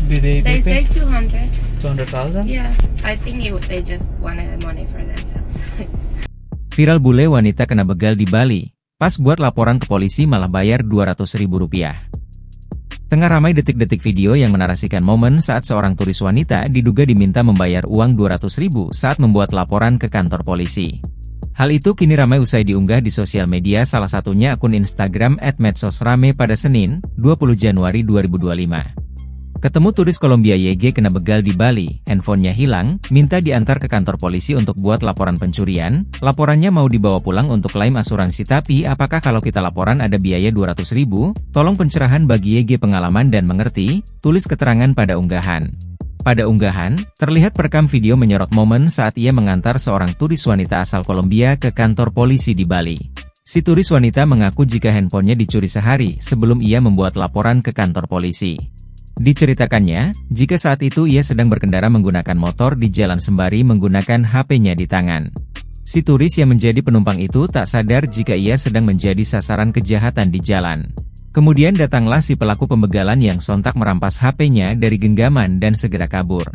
Did They pay say 200. 200,000? Yeah, I think they just wanted the money for themselves. Viral bule wanita kena begal di Bali. Pas buat laporan ke polisi malah bayar Rp200.000. Tengah ramai detik-detik video yang menarasikan momen saat seorang turis wanita diduga diminta membayar uang Rp200.000 saat membuat laporan ke kantor polisi. Hal itu kini ramai usai diunggah di sosial media, salah satunya akun Instagram @medsosrame pada Senin, 20 Januari 2025. Ketemu turis Kolombia YG kena begal di Bali, handphonenya hilang, minta diantar ke kantor polisi untuk buat laporan pencurian. Laporannya mau dibawa pulang untuk klaim asuransi, tapi apakah kalau kita laporan ada biaya Rp200.000? Tolong pencerahan bagi YG, pengalaman dan mengerti, tulis keterangan pada unggahan. Pada unggahan, terlihat perekam video menyorot momen saat ia mengantar seorang turis wanita asal Kolombia ke kantor polisi di Bali. Si turis wanita mengaku jika handphonenya dicuri sehari sebelum ia membuat laporan ke kantor polisi. Diceritakannya, jika saat itu ia sedang berkendara menggunakan motor di jalan sembari menggunakan HP-nya di tangan. Si turis yang menjadi penumpang itu tak sadar jika ia sedang menjadi sasaran kejahatan di jalan. Kemudian datanglah si pelaku pembegalan yang sontak merampas HP-nya dari genggaman dan segera kabur.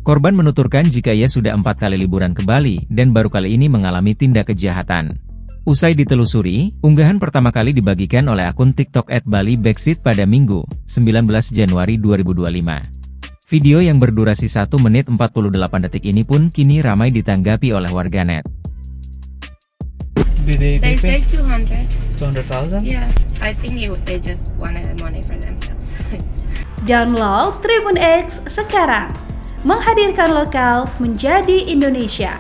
Korban menuturkan jika ia sudah 4 kali liburan ke Bali dan baru kali ini mengalami tindak kejahatan. Usai ditelusuri, unggahan pertama kali dibagikan oleh akun TikTok @BaliBackseat pada Minggu, 19 Januari 2025. Video yang berdurasi 1 menit 48 detik ini pun kini ramai ditanggapi oleh warganet. Did They say pay 200. 200,000? Yeah, I think they just wanted the money for themselves. Download Tribun X sekarang, menghadirkan lokal menjadi Indonesia.